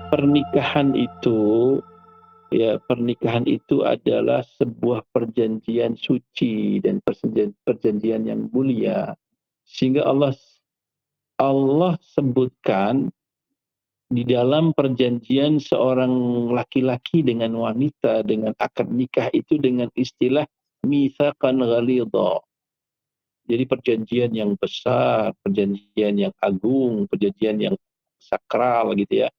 Pernikahan itu pernikahan itu adalah sebuah perjanjian suci dan perjanjian yang mulia. Sehingga Allah sebutkan di dalam perjanjian seorang laki-laki dengan wanita dengan akad nikah itu dengan istilah mitsaqan ghalidha. Jadi perjanjian yang besar, perjanjian yang agung, perjanjian yang sakral gitu ya.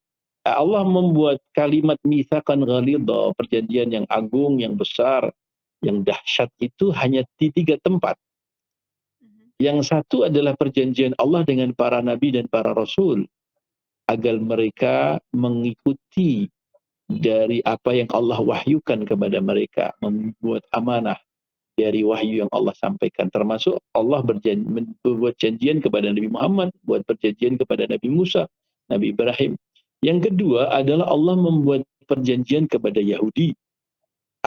Allah membuat kalimat mitsaqan ghalidha, perjanjian yang agung, yang besar, yang dahsyat itu hanya di 3 tempat. Mhm. Yang satu adalah perjanjian Allah dengan para nabi dan para rasul, agar mereka mengikuti dari apa yang Allah wahyukan kepada mereka, membuat amanah dari wahyu yang Allah sampaikan. Termasuk Allah membuat janjian kepada Nabi Muhammad, buat perjanjian kepada Nabi Musa, Nabi Ibrahim. Yang kedua adalah Allah membuat perjanjian kepada Yahudi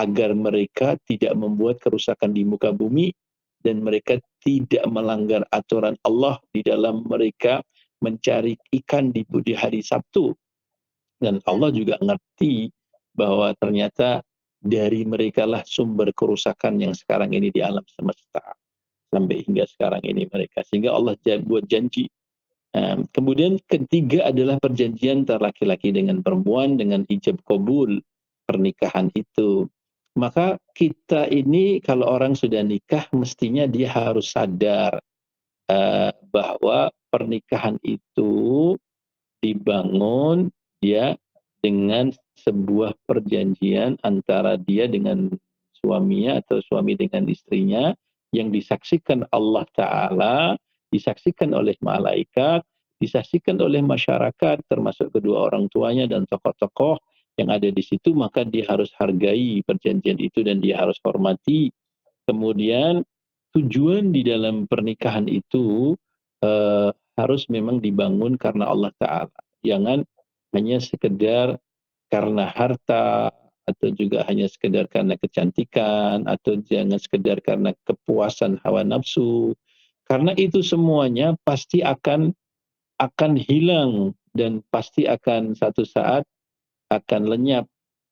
agar mereka tidak membuat kerusakan di muka bumi dan mereka tidak melanggar aturan Allah di dalam mereka mencari ikan di hari Sabtu. Dan Ya. Allah juga ngerti bahwa ternyata dari merekalah sumber kerusakan yang sekarang ini di alam semesta. Sampai hingga sekarang ini mereka. Sehingga Allah buat janji. Kemudian ketiga adalah perjanjian antara laki-laki dengan perempuan dengan ijab kabul pernikahan itu. Maka kita ini kalau orang sudah nikah mestinya dia harus sadar bahwa pernikahan itu dibangun ya dengan sebuah perjanjian antara dia dengan suaminya atau suami dengan istrinya yang disaksikan Allah Ta'ala, disaksikan oleh malaikat, disaksikan oleh masyarakat termasuk kedua orang tuanya dan tokoh-tokoh yang ada di situ, maka dia harus hargai perjanjian itu dan dia harus hormati. Kemudian tujuan di dalam pernikahan itu harus memang dibangun karena Allah Ta'ala. Jangan hanya sekedar karena harta, atau juga hanya sekedar karena kecantikan, atau jangan sekedar karena kepuasan hawa nafsu. Karena itu semuanya pasti akan hilang dan pasti akan satu saat akan lenyap,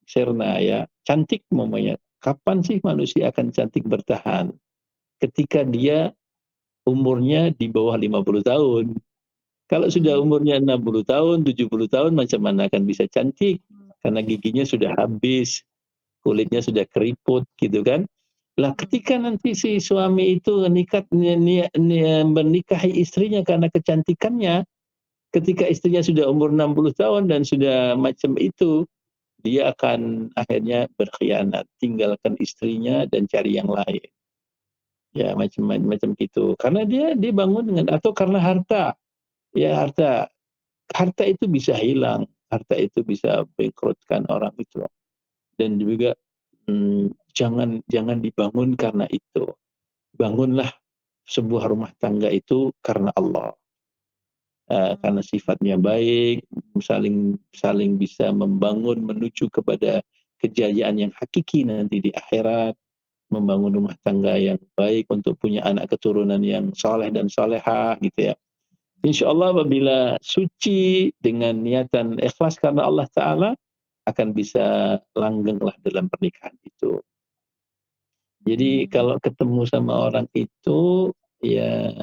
sirna ya. Cantik umpamanya, kapan sih manusia akan cantik bertahan? Ketika dia umurnya di bawah 50 tahun. Kalau sudah Mhm. umurnya 60 tahun, 70 tahun macam mana akan bisa cantik? Mhm. Karena giginya sudah habis, kulitnya sudah keriput gitu kan. Lah Mhm. ketika nanti si suami itu menikahi istrinya karena kecantikannya, ketika istrinya sudah umur 60 tahun dan sudah macam itu, dia akan akhirnya berkhianat, tinggalkan istrinya dan cari yang lain. Ya macam gitu. Karena dia dibangun dengan atau karena harta. Ya harta itu bisa hilang, harta itu bisa bangkrutkan orang itu. Dan juga, jangan jangan dibangun karena itu. Bangunlah sebuah rumah tangga itu karena Allah, karena Mhm. sifatnya baik, saling saling bisa membangun menuju kepada kejayaan yang hakiki nanti di akhirat, membangun rumah tangga yang baik untuk punya anak keturunan yang saleh dan salehah gitu ya. Insya Allah apabila suci dengan niatan ikhlas karena Allah Ta'ala, akan bisa langgenglah dalam pernikahan itu. Jadi Mhm. kalau ketemu sama orang itu, ya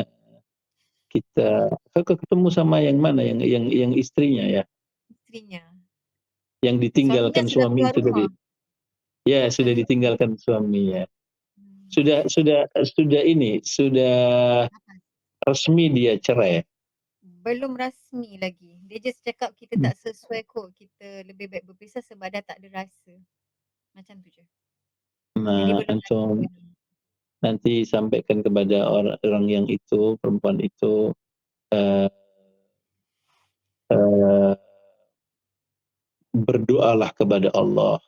kita Kakak ketemu sama yang mana? Yang istrinya ya? Istrinya. Yang Suaminya ditinggalkan sudah suami keluar itu tadi? rumah. Ya, sudah Suaminya sudah ditinggalkan suaminya. hmm, Sudah apa? resmi dia cerai? Belum rasmi lagi. Dia just cakap kita tak sesuai kok. Kita lebih baik berpisah sebab dah tak ada rasa. Macam tu je. Jadi Nah, belum lagi antum penuh. nanti sampaikan kepada orang yang itu, perempuan itu, eee eee, berdoalah kepada Allah.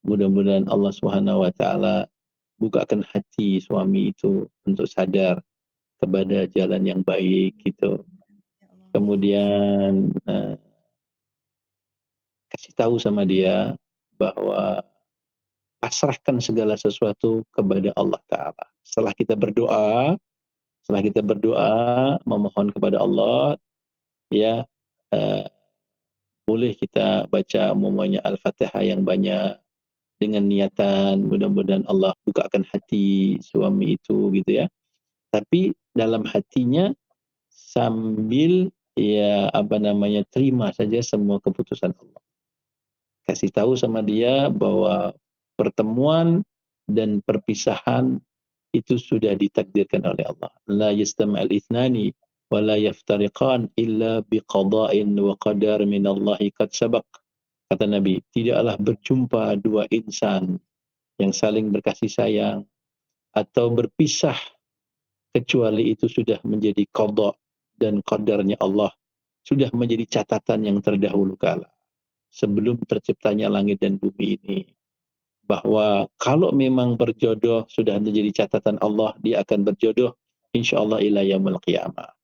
Mudah-mudahan Allah Subhanahu wa taala bukakan hati suami itu untuk sadar kepada jalan yang baik gitu. Ya Allah. Kemudian, kasih tahu sama dia bahwa pasrahkan segala sesuatu kepada Allah Ta'ala. Setelah kita berdoa, memohon kepada Allah, ya, eee, boleh kita baca umpamanya Al-Fatihah yang banyak dengan niatan mudah-mudahan Allah bukakan hati suami itu gitu ya. Tapi dalam hatinya sambil ya apa namanya terima saja semua keputusan Allah. Kasih tahu sama dia bahwa pertemuan dan perpisahan itu sudah ditakdirkan oleh Allah. La yastama'al ithnani wa la yaftariqan illa biqada'in wa qadar min Allahi qad sabaq. Kata Nabi, tidaklah berjumpa dua insan yang saling berkasih sayang atau berpisah kecuali itu sudah menjadi qada dan qadarnya Allah, sudah menjadi catatan yang terdahulu kala sebelum terciptanya langit dan bumi ini. Bahwa kalau memang berjodoh sudah menjadi catatan Allah, dia akan berjodoh insyaallah ila yaumil qiyamah.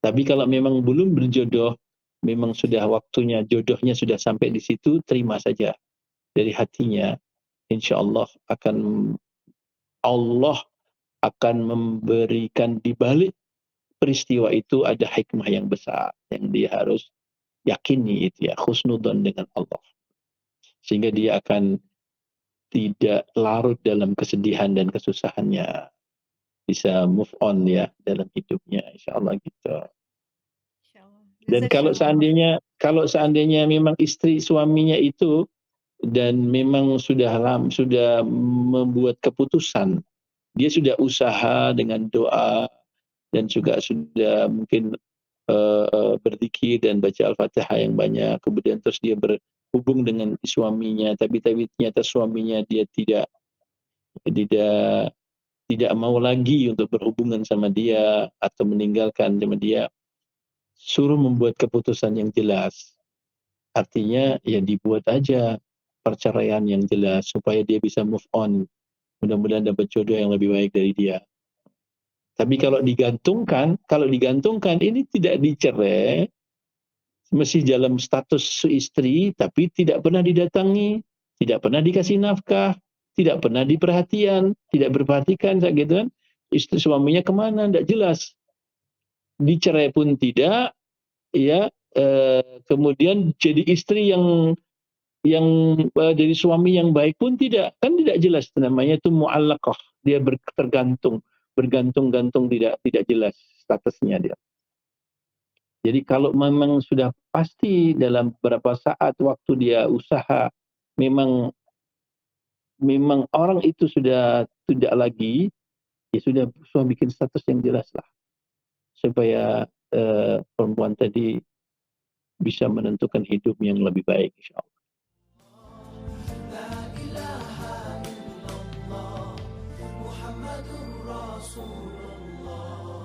Tapi kalau memang belum berjodoh, memang sudah waktunya jodohnya sudah sampai di situ, terima saja dari hatinya. Insyaallah akan Allah akan memberikan di balik peristiwa itu ada hikmah yang besar yang dia harus yakini itu ya, husnudzon dengan Allah. Sehingga dia akan tidak larut dalam kesedihan dan kesusahannya. Bisa move on ya dalam hidupnya insyaallah gitu. InsyaAllah. Dan Jazakallah. kalau seandainya memang istri suaminya itu dan memang sudah membuat keputusan, dia sudah usaha dengan doa dan juga sudah mungkin berzikir dan baca Al-Fatihah yang banyak, kemudian terus dia berhubung dengan suaminya, tapi ternyata suaminya dia tidak tidak mau lagi untuk berhubungan sama dia atau meninggalkan sama dia, suruh membuat keputusan yang jelas. Artinya ya dibuat aja perceraian yang jelas supaya dia bisa move on. Mudah-mudahan dapat jodoh yang lebih baik dari dia. Tapi kalau digantungkan ini tidak dicerai, masih dalam status istri tapi tidak pernah didatangi, tidak pernah dikasih nafkah, tidak pernah diperhatian, tidak berperhatikan gitu kan. Istri suaminya kemana tidak jelas. Dicerai pun tidak, ya kemudian jadi istri yang jadi suami yang baik pun tidak, kan tidak jelas, namanya itu mu'allaqah, dia bergantung-gantung tidak jelas statusnya dia. Jadi kalau memang sudah pasti dalam beberapa saat waktu dia usaha memang orang itu sudah tidak lagi, ya sudah bikin status yang jelas lah supaya perempuan tadi bisa menentukan hidup yang lebih baik insyaallah. La ilaha illallah Muhammadur Rasulullah.